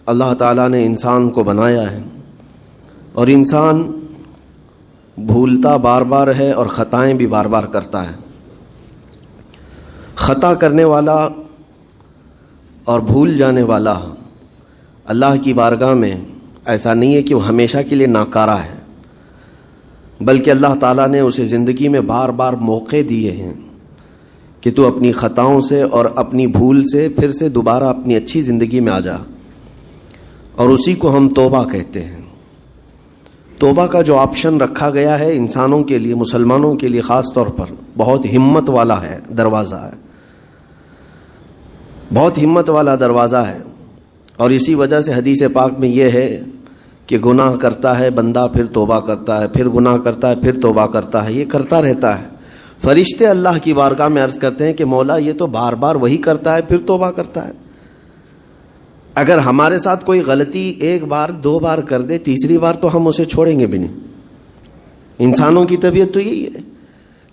اللہ تعالیٰ نے انسان کو بنایا ہے اور انسان بھولتا بار بار ہے اور خطائیں بھی بار بار کرتا ہے. خطا کرنے والا اور بھول جانے والا اللہ کی بارگاہ میں ایسا نہیں ہے کہ وہ ہمیشہ کے لیے ناکارہ ہے، بلکہ اللہ تعالیٰ نے اسے زندگی میں بار بار موقع دیے ہیں کہ تو اپنی خطاؤں سے اور اپنی بھول سے پھر سے دوبارہ اپنی اچھی زندگی میں آ جا، اور اسی کو ہم توبہ کہتے ہیں. توبہ کا جو آپشن رکھا گیا ہے انسانوں کے لیے، مسلمانوں کے لیے خاص طور پر، بہت ہمت والا ہے دروازہ ہے، بہت ہمت والا دروازہ ہے. اور اسی وجہ سے حدیث پاک میں یہ ہے کہ گناہ کرتا ہے بندہ پھر توبہ کرتا ہے، پھر گناہ کرتا ہے پھر توبہ کرتا ہے، یہ کرتا رہتا ہے. فرشتے اللہ کی بارگاہ میں عرض کرتے ہیں کہ مولا یہ تو بار بار وہی کرتا ہے پھر توبہ کرتا ہے. اگر ہمارے ساتھ کوئی غلطی ایک بار دو بار کر دے، تیسری بار تو ہم اسے چھوڑیں گے بھی نہیں. انسانوں کی طبیعت تو یہی ہے.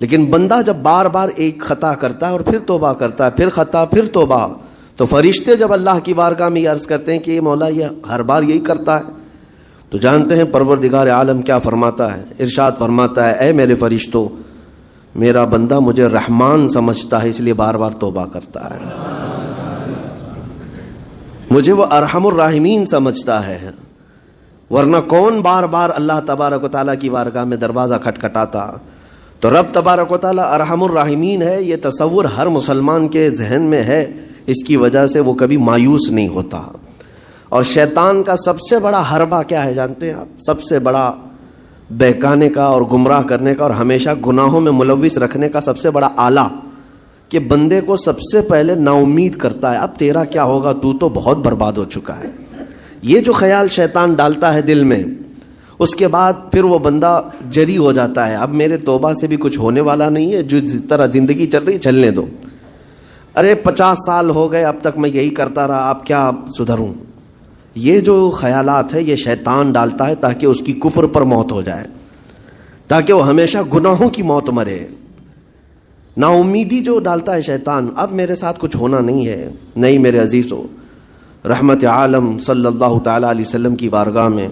لیکن بندہ جب بار بار ایک خطا کرتا ہے اور پھر توبہ کرتا ہے، پھر خطا پھر توبہ، تو فرشتے جب اللہ کی بارگاہ میں یہ عرض کرتے ہیں کہ یہ مولا یہ ہر بار یہی کرتا ہے، تو جانتے ہیں پروردگار عالم کیا فرماتا ہے. ارشاد فرماتا ہے اے میرے فرشتوں، میرا بندہ مجھے رحمان سمجھتا ہے اس لیے بار بار توبہ کرتا ہے، مجھے وہ ارحم الراحمین سمجھتا ہے، ورنہ کون بار بار اللہ تبارک و تعالیٰ کی بارگاہ میں دروازہ کھٹکھٹاتا. تو رب تبارک و تعالیٰ ارحم الراحمین ہے، یہ تصور ہر مسلمان کے ذہن میں ہے، اس کی وجہ سے وہ کبھی مایوس نہیں ہوتا. اور شیطان کا سب سے بڑا حربہ کیا ہے جانتے ہیں آپ؟ سب سے بڑا بہکانے کا اور گمراہ کرنے کا اور ہمیشہ گناہوں میں ملوث رکھنے کا سب سے بڑا آلہ کہ بندے کو سب سے پہلے نا امید کرتا ہے، اب تیرا کیا ہوگا، تو بہت برباد ہو چکا ہے. یہ جو خیال شیطان ڈالتا ہے دل میں، اس کے بعد پھر وہ بندہ جری ہو جاتا ہے، اب میرے توبہ سے بھی کچھ ہونے والا نہیں ہے، جو جس طرح زندگی چل رہی چلنے دو. ارے 50 سال ہو گئے اب تک میں یہی کرتا رہا، اب کیا سدھروں. یہ جو خیالات ہے یہ شیطان ڈالتا ہے تاکہ اس کی کفر پر موت ہو جائے، تاکہ وہ ہمیشہ گناہوں کی موت مرے. نا امیدی جو ڈالتا ہے شیطان، اب میرے ساتھ کچھ ہونا نہیں ہے. نہیں میرے عزیزو، رحمت عالم صلی اللہ تعالیٰ علیہ وسلم کی بارگاہ میں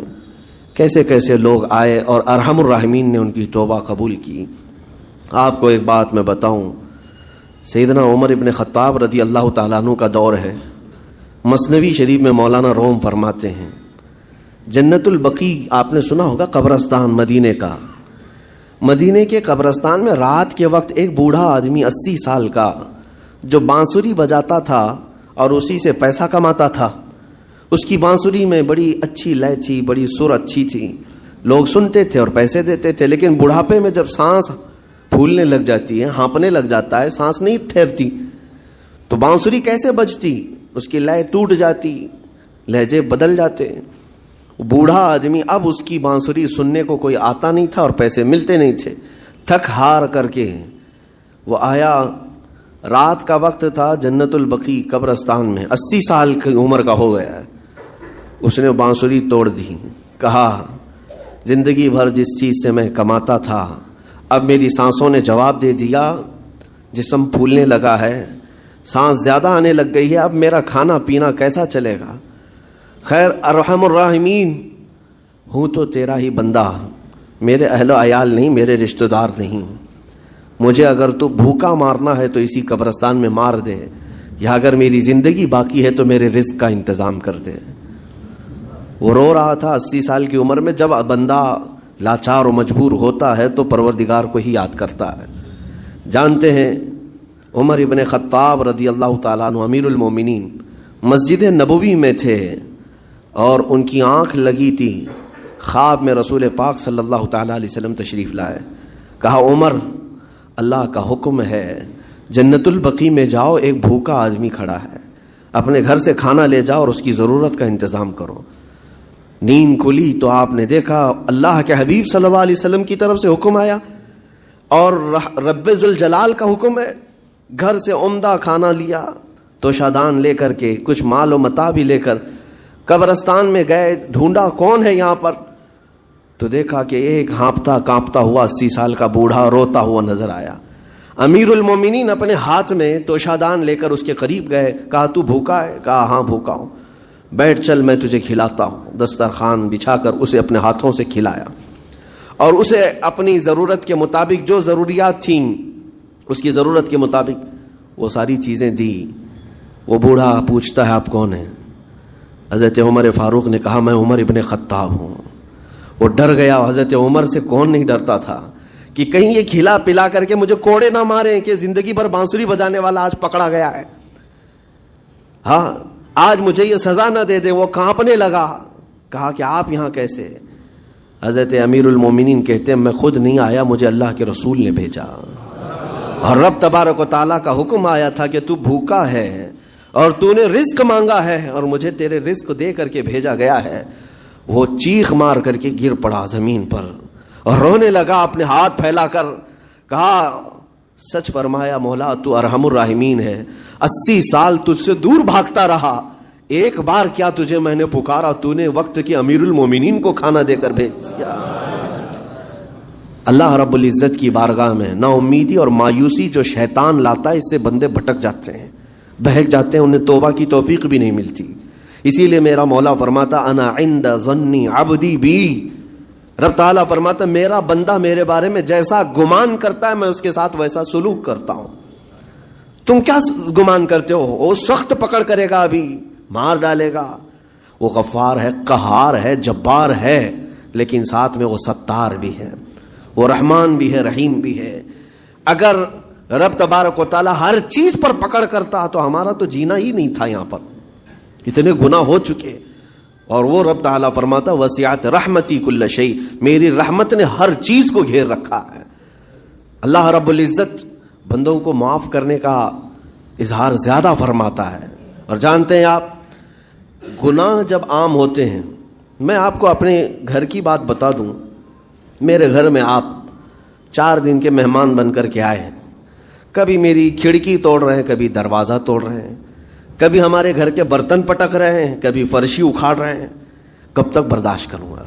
کیسے کیسے لوگ آئے اور ارحم الراحمین نے ان کی توبہ قبول کی. آپ کو ایک بات میں بتاؤں، سیدنا عمر ابن خطاب رضی اللہ تعالیٰ عنہ کا دور ہے. مثنوی شریف میں مولانا روم فرماتے ہیں جنت البقیع آپ نے سنا ہوگا، قبرستان مدینے کا. مدینے کے قبرستان میں رات کے وقت ایک بوڑھا آدمی 80 سال کا جو بانسری بجاتا تھا اور اسی سے پیسہ کماتا تھا. اس کی بانسری میں بڑی اچھی لے تھی، بڑی سر اچھی تھی، لوگ سنتے تھے اور پیسے دیتے تھے. لیکن بڑھاپے میں جب سانس پھولنے لگ جاتی ہے، ہانپنے لگ جاتا ہے، سانس نہیں ٹھہرتی، تو بانسری کیسے بجتی؟ اس کی لے ٹوٹ جاتی، لہجے بدل جاتے. بوڑھا آدمی اب اس کی بانسری سننے کو کوئی آتا نہیں تھا اور پیسے ملتے نہیں تھے. تھک ہار کر کے وہ آیا، رات کا وقت تھا، جنت البقیع قبرستان میں، 80 سال کی عمر کا ہو گیا ہے. اس نے بانسری توڑ دی، کہا زندگی بھر جس چیز سے میں کماتا تھا اب میری سانسوں نے جواب دے دیا، جسم پھولنے لگا ہے، سانس زیادہ آنے لگ گئی ہے، اب میرا کھانا پینا کیسا چلے گا. خیر ارحم الراحمین ہوں تو تیرا ہی بندہ، میرے اہل و عیال نہیں، میرے رشتہ دار نہیں. مجھے اگر تو بھوکا مارنا ہے تو اسی قبرستان میں مار دے، یا اگر میری زندگی باقی ہے تو میرے رزق کا انتظام کر دے. وہ رو رہا تھا 80 سال کی عمر میں. جب بندہ لاچار و مجبور ہوتا ہے تو پروردگار کو ہی یاد کرتا ہے. جانتے ہیں عمر ابن خطاب رضی اللہ تعالیٰ عنہ امیر المومنین مسجد نبوی میں تھے اور ان کی آنکھ لگی تھی. خواب میں رسول پاک صلی اللہ تعالیٰ علیہ وسلم تشریف لائے. کہا عمر اللہ کا حکم ہے جنت البقیع میں جاؤ، ایک بھوکا آدمی کھڑا ہے، اپنے گھر سے کھانا لے جاؤ اور اس کی ضرورت کا انتظام کرو. نیند کھلی تو آپ نے دیکھا اللہ کے حبیب صلی اللہ علیہ وسلم کی طرف سے حکم آیا اور رب ذوالجلال کا حکم ہے. گھر سے عمدہ کھانا لیا، تو شادان لے کر کے کچھ مال و متاع بھی لے کر قبرستان میں گئے. ڈھونڈا کون ہے یہاں پر، تو دیکھا کہ ایک ہانپتا کانپتا ہوا 80 سال کا بوڑھا روتا ہوا نظر آیا. امیر المومنین اپنے ہاتھ میں توشادان لے کر اس کے قریب گئے. کہا تو بھوکا ہے؟ کہا ہاں بھوکا ہوں. بیٹھ چل میں تجھے کھلاتا ہوں. دسترخوان بچھا کر اسے اپنے ہاتھوں سے کھلایا اور اسے اپنی ضرورت کے مطابق جو ضروریات تھیں اس کی ضرورت کے مطابق وہ ساری چیزیں دی. وہ بوڑھا پوچھتا ہے آپ کون ہیں؟ حضرت عمر فاروق نے کہا میں عمر ابن خطاب ہوں. وہ ڈر گیا. حضرت عمر سے کون نہیں ڈرتا تھا کہ کہیں یہ کھلا پلا کر کے مجھے کوڑے نہ مارے کہ زندگی بھر بانسری بجانے والا آج پکڑا گیا ہے, ہاں آج مجھے یہ سزا نہ دے دے. وہ کانپنے لگا. کہا کہ آپ یہاں کیسے؟ حضرت امیر المومنین کہتے ہیں میں خود نہیں آیا, مجھے اللہ کے رسول نے بھیجا, اور رب تبارک و تعالیٰ کا حکم آیا تھا کہ تو بھوکا ہے اور تو نے رزق مانگا ہے اور مجھے تیرے رزق دے کر کے بھیجا گیا ہے. وہ چیخ مار کر کے گر پڑا زمین پر اور رونے لگا, اپنے ہاتھ پھیلا کر کہا سچ فرمایا مولا تو ارحم الراحمین ہے. 80 سال تجھ سے دور بھاگتا رہا, ایک بار کیا تجھے میں نے پکارا, تو نے وقت کے امیر المومنین کو کھانا دے کر بھیج دیا. اللہ رب العزت کی بارگاہ میں نا امیدی اور مایوسی جو شیطان لاتا ہے اس سے بندے بھٹک جاتے ہیں, بہک جاتے ہیں, انہیں توبہ کی توفیق بھی نہیں ملتی. اسی لیے میرا مولا فرماتا انا عند ظنی عبدی بی. رب تعالیٰ فرماتا میرا بندہ میرے بارے میں جیسا گمان کرتا ہے میں اس کے ساتھ ویسا سلوک کرتا ہوں. تم کیا گمان کرتے ہو؟ وہ سخت پکڑ کرے گا, ابھی مار ڈالے گا. وہ غفار ہے, قہار ہے, جبار ہے, لیکن ساتھ میں وہ ستار بھی ہے, وہ رحمان بھی ہے, رحیم بھی ہے. اگر رب تبارک و تعالیٰ ہر چیز پر پکڑ کرتا تو ہمارا تو جینا ہی نہیں تھا. یہاں پر اتنے گناہ ہو چکے. اور وہ رب تعالیٰ فرماتا وسعت رحمتی کل شیء, میری رحمت نے ہر چیز کو گھیر رکھا ہے. اللہ رب العزت بندوں کو معاف کرنے کا اظہار زیادہ فرماتا ہے. اور جانتے ہیں آپ گناہ جب عام ہوتے ہیں, میں آپ کو اپنے گھر کی بات بتا دوں, میرے گھر میں آپ 4 دن کے مہمان بن کر کے آئے ہیں. کبھی میری کھڑکی توڑ رہے ہیں, کبھی دروازہ توڑ رہے ہیں, کبھی ہمارے گھر کے برتن پٹک رہے ہیں, کبھی فرشی اکھاڑ رہے ہیں. کب تک برداشت کروں گا؟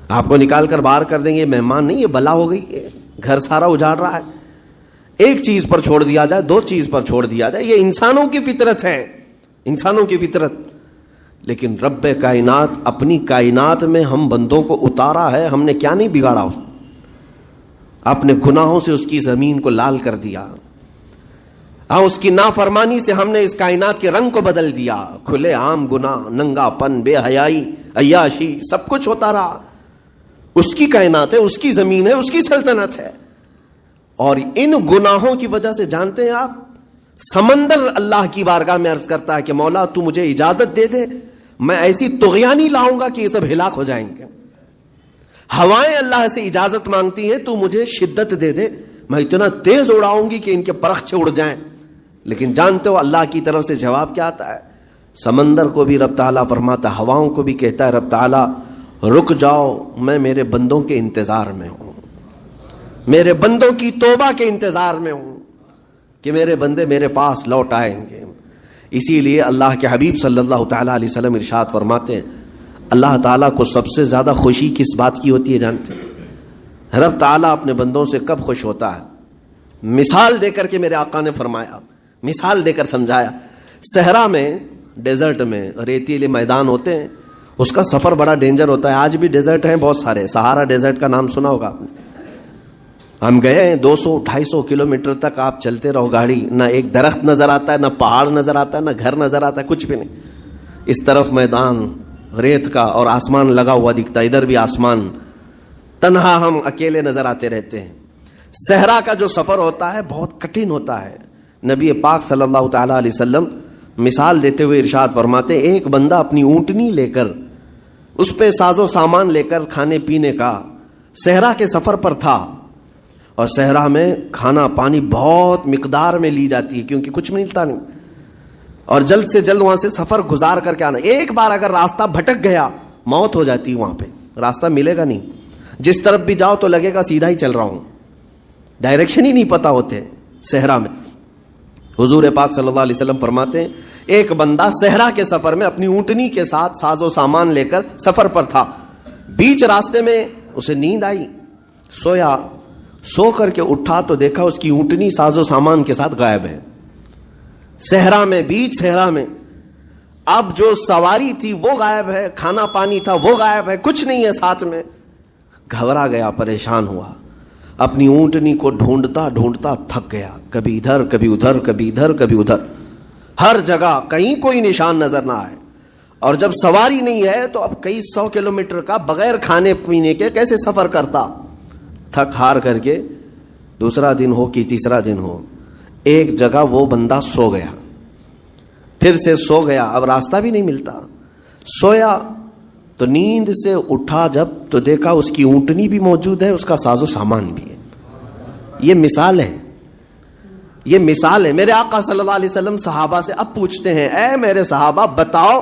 آپ کو نکال کر باہر کر دیں گے. مہمان نہیں, یہ بلا ہو گئی, گھر سارا اجاڑ رہا ہے. ایک چیز پر چھوڑ دیا جائے, 2 چیز پر چھوڑ دیا جائے, یہ انسانوں کی فطرت ہے, انسانوں کی فطرت. لیکن رب کائنات اپنی کائنات میں ہم بندوں کو اتارا ہے, ہم نے کیا نہیں بگاڑا, اپنے گناہوں سے اس کی زمین کو لال کر دیا. ہاں اس کی نافرمانی سے ہم نے اس کائنات کے رنگ کو بدل دیا. کھلے عام گناہ, ننگا پن, بے حیائی, عیاشی, سب کچھ ہوتا رہا. اس کی کائنات ہے, اس کی زمین ہے, اس کی سلطنت ہے. اور ان گناہوں کی وجہ سے جانتے ہیں آپ, سمندر اللہ کی بارگاہ میں عرض کرتا ہے کہ مولا تو مجھے اجازت دے دے, میں ایسی طغیانی لاؤں گا کہ یہ سب ہلاک ہو جائیں گے. ہوائیں اللہ سے اجازت مانگتی ہیں تو مجھے شدت دے دے, میں اتنا تیز اڑاؤں گی کہ ان کے پرخچے اڑ جائیں. لیکن جانتے ہو اللہ کی طرف سے جواب کیا آتا ہے؟ سمندر کو بھی رب تعالیٰ فرماتا, ہواؤں کو بھی کہتا ہے رب تعالیٰ رک جاؤ, میں میرے بندوں کے انتظار میں ہوں, میرے بندوں کی توبہ کے انتظار میں ہوں کہ میرے بندے میرے پاس لوٹ آئیں گے. اسی لیے اللہ کے حبیب صلی اللہ تعالیٰ علیہ وسلم ارشاد فرماتے ہیں اللہ تعالیٰ کو سب سے زیادہ خوشی کس بات کی ہوتی ہے جانتے ہیں؟ رب تعالیٰ اپنے بندوں سے کب خوش ہوتا ہے؟ مثال دے کر کے میرے آقا نے فرمایا, مثال دے کر سمجھایا. صحرا میں, ڈیزرٹ میں ریتیلے میدان ہوتے ہیں, اس کا سفر بڑا ڈینجر ہوتا ہے. آج بھی ڈیزرٹ ہیں بہت سارے, سہارا ڈیزرٹ کا نام سنا ہوگا آپ نے. ہم گئے ہیں 200-250 کلومیٹر تک آپ چلتے رہو گاڑی, نہ ایک درخت نظر آتا ہے, نہ پہاڑ نظر آتا ہے, نہ گھر نظر آتا ہے, کچھ بھی نہیں. اس طرف میدان ریت کا اور آسمان لگا ہوا دکھتا ہے, ادھر بھی آسمان, تنہا ہم اکیلے نظر آتے رہتے ہیں. صحرا کا جو سفر ہوتا ہے بہت کٹھن ہوتا ہے. نبی پاک صلی اللہ تعالیٰ علیہ وسلم مثال دیتے ہوئے ارشاد فرماتے ایک بندہ اپنی اونٹنی لے کر, اس پہ ساز و سامان لے کر کھانے پینے کا صحرا کے سفر پر تھا, اور صحرا میں کھانا پانی بہت مقدار میں لی جاتی ہے کیونکہ کچھ ملتا نہیں, اور جلد سے جلد وہاں سے سفر گزار کر کے آنا. ایک بار اگر راستہ بھٹک گیا موت ہو جاتی ہے, وہاں پہ راستہ ملے گا نہیں. جس طرف بھی جاؤ تو لگے گا سیدھا ہی چل رہا ہوں, ڈائریکشن ہی نہیں پتا ہوتے صحرا میں. حضور پاک صلی اللہ علیہ وسلم فرماتے ہیں ایک بندہ صحرا کے سفر میں اپنی اونٹنی کے ساتھ ساز و سامان لے کر سفر پر تھا. بیچ راستے میں اسے نیند آئی, سویا, سو کر کے اٹھا تو دیکھا اس کی اونٹنی ساز و سامان کے ساتھ غائب ہے. صحرا میں, بیچ صحرا میں. اب جو سواری تھی وہ غائب ہے, کھانا پانی تھا وہ غائب ہے, کچھ نہیں ہے ساتھ میں. گھبرا گیا, پریشان ہوا, اپنی اونٹنی کو ڈھونڈتا ڈھونڈتا تھک گیا. کبھی ادھر کبھی ادھر, کبھی ادھر کبھی ادھر, ہر جگہ کہیں کوئی نشان نظر نہ آئے. اور جب سواری نہیں ہے تو اب کئی 100 کلومیٹر کا بغیر کھانے پینے کے کیسے سفر کرتا. تھک ہار کر کے دوسرا دن ہو کہ تیسرا دن ہو, ایک جگہ وہ بندہ سو گیا, پھر سے سو گیا, اب راستہ بھی نہیں ملتا. سویا تو نیند سے اٹھا جب تو دیکھا اس کی اونٹنی بھی موجود ہے, اس کا ساز و سامان بھی ہے. یہ مثال ہے, یہ مثال ہے. میرے آقا صلی اللہ علیہ وسلم صحابہ سے اب پوچھتے ہیں, اے میرے صحابہ بتاؤ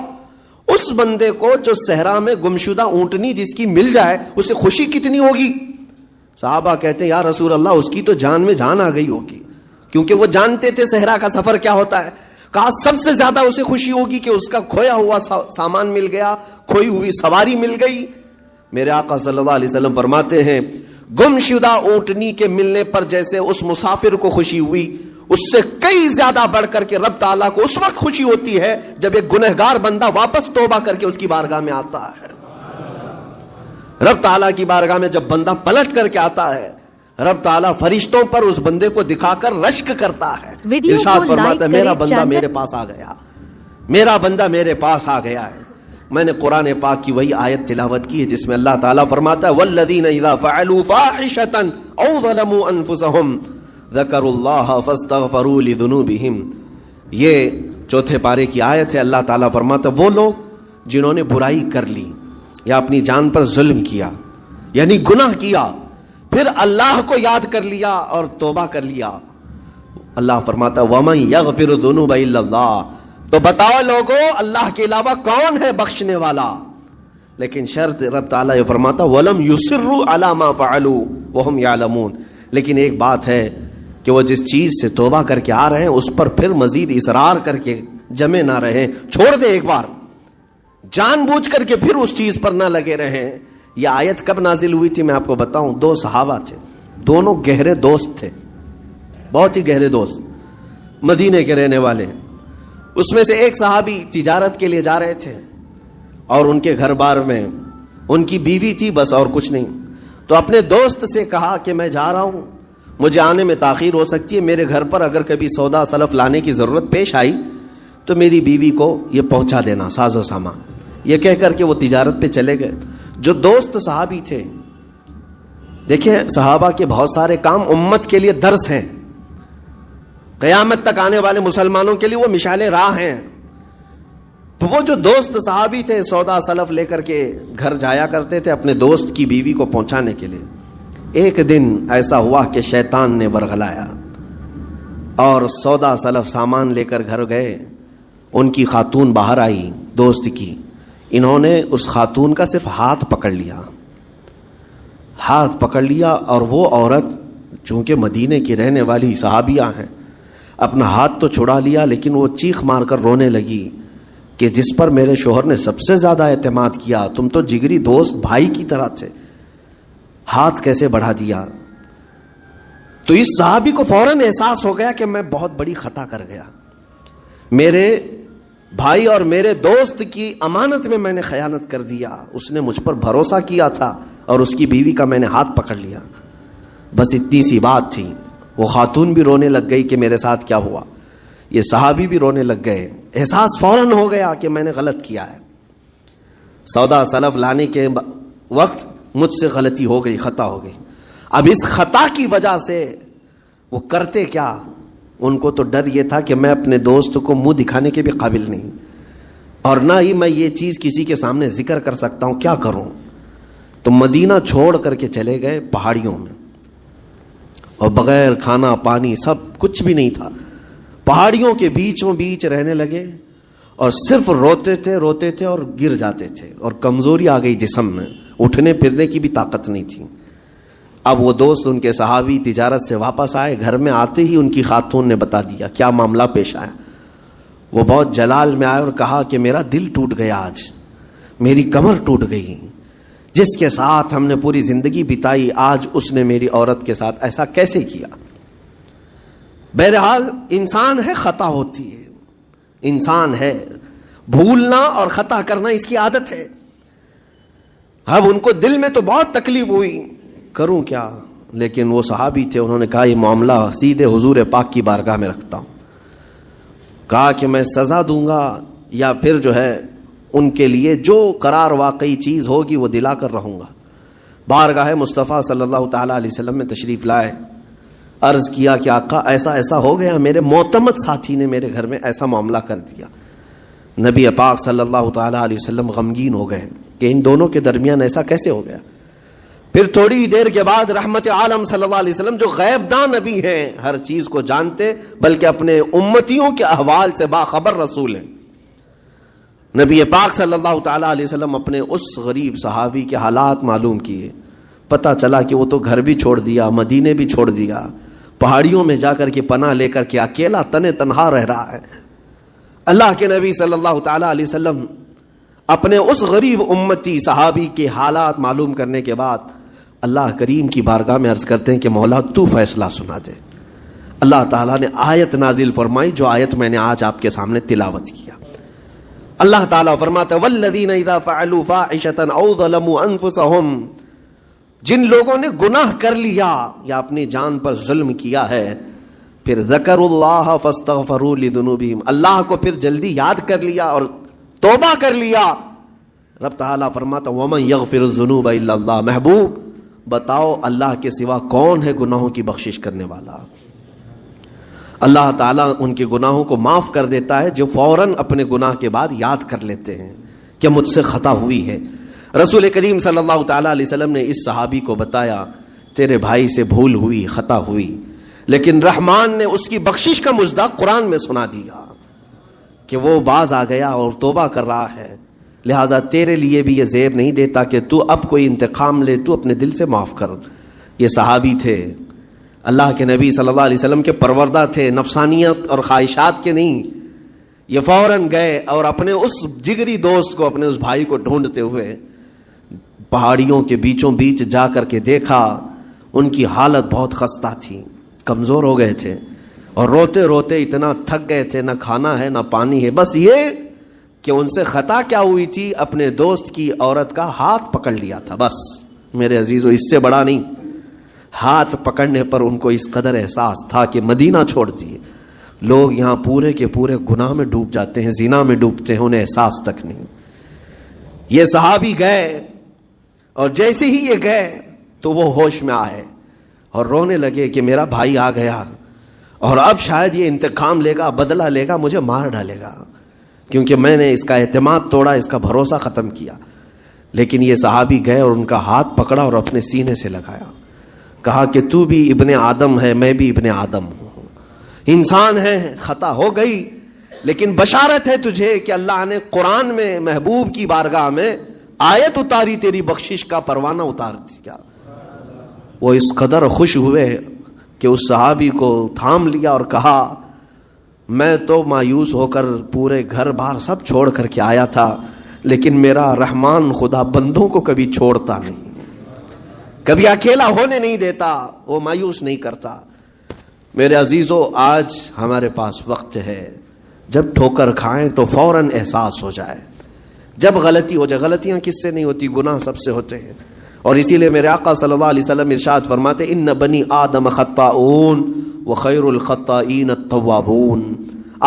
اس بندے کو جو صحرا میں گمشدہ اونٹنی جس کی مل جائے اسے خوشی کتنی ہوگی. صحابہ کہتے ہیں یا رسول اللہ اس کی تو جان میں جان آ گئی ہوگی, کیونکہ وہ جانتے تھے صحرا کا سفر کیا ہوتا ہے. کہا سب سے زیادہ اسے خوشی ہوگی کہ اس کا کھویا ہوا سامان مل گیا, کھوئی ہوئی سواری مل گئی. میرے آقا صلی اللہ علیہ وسلم فرماتے ہیں گمشدہ اونٹنی کے ملنے پر جیسے اس مسافر کو خوشی ہوئی, اس سے کئی زیادہ بڑھ کر کے رب تعالیٰ کو اس وقت خوشی ہوتی ہے جب ایک گنہگار بندہ واپس توبہ کر کے اس کی بارگاہ میں آتا ہے. رب تعالیٰ کی بارگاہ میں جب بندہ پلٹ کر کے آتا ہے, رب تعالیٰ فرشتوں پر اس بندے کو دکھا کر رشک کرتا ہے. ارشاد فرماتا ہے میرا بندہ میرے پاس آ گیا, میرا بندہ میرے پاس آ گیا ہے. میں نے قرآن پاک کی وہی آیت تلاوت کی ہے جس میں اللہ تعالیٰ فرماتا ہے والذین اذا فعلوا فاحشۃ او ظلموا انفسهم ذکروا اللہ فاستغفروا لذنوبہم. یہ چوتھے پارے کی آیت ہے. اللہ تعالیٰ فرماتا ہے وہ لوگ جنہوں نے برائی کر لی یا اپنی جان پر ظلم کیا یعنی گناہ کیا, پھر اللہ کو یاد کر لیا اور توبہ کر لیا. اللہ فرماتا ہے وَمَن يَغْفِرُ الذُّنُوبَ إِلَّا اللَّهُ, تو بتاؤ لوگوں اللہ کے علاوہ کون ہے بخشنے والا. لیکن شرط رب تعالیٰ یہ فرماتا وَلَمْ يُصِرُّوا عَلَى مَا فَعَلُوا وَهُمْ يَعْلَمُونَ. لیکن ایک بات ہے کہ وہ جس چیز سے توبہ کر کے آ رہے ہیں اس پر پھر مزید اصرار کر کے جمے نہ رہیں, چھوڑ دیں ایک بار, جان بوجھ کر کے پھر اس چیز پر نہ لگے رہیں. یہ آیت کب نازل ہوئی تھی میں آپ کو بتاؤں. 2 صحابہ تھے, دونوں گہرے دوست تھے, بہت ہی گہرے دوست, مدینے کے رہنے والے. اس میں سے ایک صحابی تجارت کے لیے جا رہے تھے اور ان کے گھر بار میں ان کی بیوی تھی بس اور کچھ نہیں. تو اپنے دوست سے کہا کہ میں جا رہا ہوں, مجھے آنے میں تاخیر ہو سکتی ہے, میرے گھر پر اگر کبھی سودا سلف لانے کی ضرورت پیش آئی تو میری بیوی کو یہ پہنچا دینا ساز و سامان. یہ کہہ کر کے وہ تجارت پہ چلے گئے. جو دوست صحابی تھے, دیکھیں صحابہ کے بہت سارے کام امت کے لیے درس ہیں, قیامت تک آنے والے مسلمانوں کے لیے وہ مشعل راہ ہیں. تو وہ جو دوست صحابی تھے سودا سلف لے کر کے گھر جایا کرتے تھے اپنے دوست کی بیوی کو پہنچانے کے لیے. ایک دن ایسا ہوا کہ شیطان نے ورغلایا اور سودا سلف سامان لے کر گھر گئے. ان کی خاتون باہر آئی دوست کی, انہوں نے اس خاتون کا صرف ہاتھ پکڑ لیا, ہاتھ پکڑ لیا, اور وہ عورت چونکہ مدینے کی رہنے والی صحابیہ ہیں اپنا ہاتھ تو چھڑا لیا, لیکن وہ چیخ مار کر رونے لگی کہ جس پر میرے شوہر نے سب سے زیادہ اعتماد کیا, تم تو جگری دوست بھائی کی طرح تھے, ہاتھ کیسے بڑھا دیا. تو اس صحابی کو فوراً احساس ہو گیا کہ میں بہت بڑی خطا کر گیا, میرے بھائی اور میرے دوست کی امانت میں نے خیانت کر دیا. اس نے مجھ پر بھروسہ کیا تھا اور اس کی بیوی کا میں نے ہاتھ پکڑ لیا. بس اتنی سی بات تھی. وہ خاتون بھی رونے لگ گئی کہ میرے ساتھ کیا ہوا, یہ صحابی بھی رونے لگ گئے. احساس فوراً ہو گیا کہ میں نے غلط کیا ہے, سودا سلف لانے کے وقت مجھ سے غلطی ہو گئی, خطا ہو گئی. اب اس خطا کی وجہ سے وہ کرتے کیا, ان کو تو ڈر یہ تھا کہ میں اپنے دوست کو منہ دکھانے کے بھی قابل نہیں, اور نہ ہی میں یہ چیز کسی کے سامنے ذکر کر سکتا ہوں, کیا کروں. تو مدینہ چھوڑ کر کے چلے گئے پہاڑیوں میں, اور بغیر کھانا پانی سب کچھ بھی نہیں تھا, پہاڑیوں کے بیچوں بیچ رہنے لگے, اور صرف روتے تھے اور گر جاتے تھے, اور کمزوری آ گئی جسم میں, اٹھنے پھرنے کی بھی طاقت نہیں تھی. اب وہ دوست ان کے صحابی تجارت سے واپس آئے, گھر میں آتے ہی ان کی خاتون نے بتا دیا کیا معاملہ پیش آیا. وہ بہت جلال میں آئے اور کہا کہ میرا دل ٹوٹ گیا, آج میری کمر ٹوٹ گئی, جس کے ساتھ ہم نے پوری زندگی بتائی آج اس نے میری عورت کے ساتھ ایسا کیسے کیا. بہرحال انسان ہے, خطا ہوتی ہے, انسان ہے, بھولنا اور خطا کرنا اس کی عادت ہے. اب ان کو دل میں تو بہت تکلیف ہوئی, کروں کیا, لیکن وہ صحابی تھے, انہوں نے کہا یہ معاملہ سیدھے حضور پاک کی بارگاہ میں رکھتا ہوں. کہا کہ میں سزا دوں گا یا پھر جو ہے ان کے لیے جو قرار واقعی چیز ہوگی وہ دلا کر رہوں گا. بارگاہ مصطفیٰ صلی اللہ تعالیٰ علیہ وسلم میں تشریف لائے, عرض کیا کہ آقا ایسا ایسا ہو گیا, میرے معتمد ساتھی نے میرے گھر میں ایسا معاملہ کر دیا. نبی پاک صلی اللہ تعالیٰ علیہ وسلم غمگین ہو گئے کہ ان دونوں کے درمیان ایسا کیسے ہو گیا. پھر تھوڑی دیر کے بعد رحمت عالم صلی اللہ علیہ وسلم جو غیب داں نبی ہیں, ہر چیز کو جانتے بلکہ اپنے امتیوں کے احوال سے باخبر رسول ہیں, نبی پاک صلی اللہ تعالیٰ علیہ وسلم اپنے اس غریب صحابی کے حالات معلوم کیے. پتہ چلا کہ وہ تو گھر بھی چھوڑ دیا, مدینے بھی چھوڑ دیا, پہاڑیوں میں جا کر کے پناہ لے کر کے اکیلا تنہا رہ رہا ہے. اللہ کے نبی صلی اللہ تعالیٰ علیہ وسلم اپنے اس غریب امتی صحابی کے حالات معلوم کرنے کے بعد اللہ کریم کی بارگاہ میں عرض کرتے ہیں کہ مولا تو فیصلہ سنا دے. اللہ تعالیٰ نے آیت نازل فرمائی, جو آیت میں نے آج آپ کے سامنے تلاوت کیا. اللہ تعالیٰ فرماتا ہے والذین اذا فعلوا فاحشۃ او ظلموا انفسهم, جن لوگوں نے گناہ کر لیا یا اپنی جان پر ظلم کیا ہے, پھر ذکروا اللہ فاستغفروا لذنوبہم, اللہ کو پھر جلدی یاد کر لیا اور توبہ کر لیا. رب تعالیٰ فرماتا ومن یغفر الذنوب الا اللہ, محبوب بتاؤ اللہ کے سوا کون ہے گناہوں کی بخشش کرنے والا. اللہ تعالیٰ ان کے گناہوں کو معاف کر دیتا ہے جو فوراً اپنے گناہ کے بعد یاد کر لیتے ہیں کہ مجھ سے خطا ہوئی ہے. رسول کریم صلی اللہ تعالیٰ علیہ وسلم نے اس صحابی کو بتایا تیرے بھائی سے بھول ہوئی, خطا ہوئی, لیکن رحمان نے اس کی بخشش کا مژدہ قرآن میں سنا دیا کہ وہ باز آ گیا اور توبہ کر رہا ہے, لہٰذا تیرے لیے بھی یہ زیب نہیں دیتا کہ تو اب کوئی انتقام لے, تو اپنے دل سے معاف کر. یہ صحابی تھے, اللہ کے نبی صلی اللہ علیہ وسلم کے پروردہ تھے, نفسانیت اور خواہشات کے نہیں. یہ فوراً گئے اور اپنے اس جگری دوست کو, اپنے اس بھائی کو ڈھونڈتے ہوئے پہاڑیوں کے بیچوں بیچ جا کر کے دیکھا. ان کی حالت بہت خستہ تھی, کمزور ہو گئے تھے اور روتے روتے اتنا تھک گئے تھے, نہ کھانا ہے نہ پانی ہے, بس یہ کہ ان سے خطا کیا ہوئی تھی, اپنے دوست کی عورت کا ہاتھ پکڑ لیا تھا. بس میرے عزیزو, اس سے بڑا نہیں. ہاتھ پکڑنے پر ان کو اس قدر احساس تھا کہ مدینہ چھوڑ دیے. لوگ یہاں پورے کے پورے گناہ میں ڈوب جاتے ہیں, زنا میں ڈوبتے ہیں, انہیں احساس تک نہیں. یہ صحابی گئے اور جیسے ہی یہ گئے تو وہ ہوش میں آئے اور رونے لگے کہ میرا بھائی آ گیا اور اب شاید یہ انتقام لے گا, بدلہ لے گا, مجھے مار ڈالے گا, کیونکہ میں نے اس کا اعتماد توڑا, اس کا بھروسہ ختم کیا. لیکن یہ صحابی گئے اور ان کا ہاتھ پکڑا اور اپنے سینے سے لگایا, کہا کہ تو بھی ابن آدم ہے, میں بھی ابن آدم ہوں, انسان ہے, خطا ہو گئی, لیکن بشارت ہے تجھے کہ اللہ نے قرآن میں محبوب کی بارگاہ میں آیت اتاری, تیری بخشش کا پروانہ اتار دیا. وہ اس قدر خوش ہوئے کہ اس صحابی کو تھام لیا اور کہا میں تو مایوس ہو کر پورے گھر بار سب چھوڑ کر کے آیا تھا, لیکن میرا رحمان خدا بندوں کو کبھی چھوڑتا نہیں, کبھی اکیلا ہونے نہیں دیتا, وہ مایوس نہیں کرتا. میرے عزیزو, آج ہمارے پاس وقت ہے, جب ٹھوکر کھائیں تو فوراً احساس ہو جائے, جب غلطی ہو جائے. غلطیاں کس سے نہیں ہوتی, گناہ سب سے ہوتے ہیں. اور اسی لیے میرے آقا صلی اللہ علیہ وسلم ارشاد فرماتے ان بنی آدم خطاؤون وخیر الخطائین التوابون,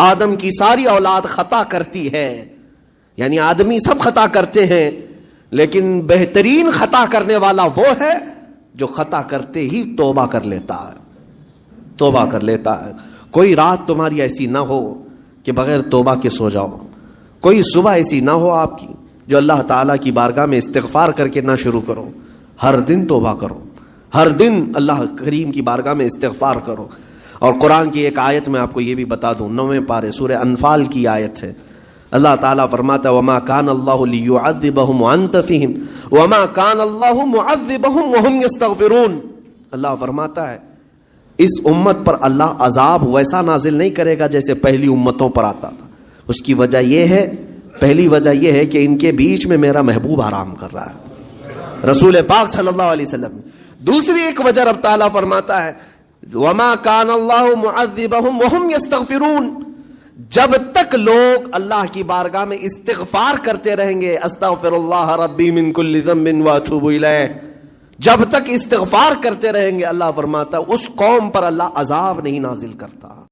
آدم کی ساری اولاد خطا کرتی ہے, یعنی آدمی سب خطا کرتے ہیں, لیکن بہترین خطا کرنے والا وہ ہے جو خطا کرتے ہی توبہ کر لیتا ہے, توبہ کر لیتا ہے. کوئی رات تمہاری ایسی نہ ہو کہ بغیر توبہ کے سو جاؤ, کوئی صبح ایسی نہ ہو آپ کی جو اللہ تعالیٰ کی بارگاہ میں استغفار کر کے نہ شروع کرو. ہر دن توبہ کرو, ہر دن اللہ کریم کی بارگاہ میں استغفار کرو. اور قرآن کی ایک آیت میں آپ کو یہ بھی بتا دوں, 9ویں پارے سورہ انفال کی آیت ہے. اللہ تعالیٰ فرماتا ہے وما کان اللہ لیعذبہم وانت فیہم وما کان اللہ معذبہم وہم یستغفرون. اللہ فرماتا ہے اس امت پر اللہ عذاب ویسا نازل نہیں کرے گا جیسے پہلی امتوں پر آتا تھا. اس کی وجہ یہ ہے, پہلی وجہ یہ ہے کہ ان کے بیچ میں میرا محبوب آرام کر رہا ہے, رسول پاک صلی اللہ علیہ وسلم. دوسری ایک وجہ رب تعالیٰ فرماتا ہے وما کان اللہ معذبہم وہم یستغفرون, جب تک لوگ اللہ کی بارگاہ میں استغفار کرتے رہیں گے، استغفر اللہ ربی من کل ذنب واتوب الیہ، جب تک استغفار کرتے رہیں گے، اللہ فرماتا اس قوم پر اللہ عذاب نہیں نازل کرتا۔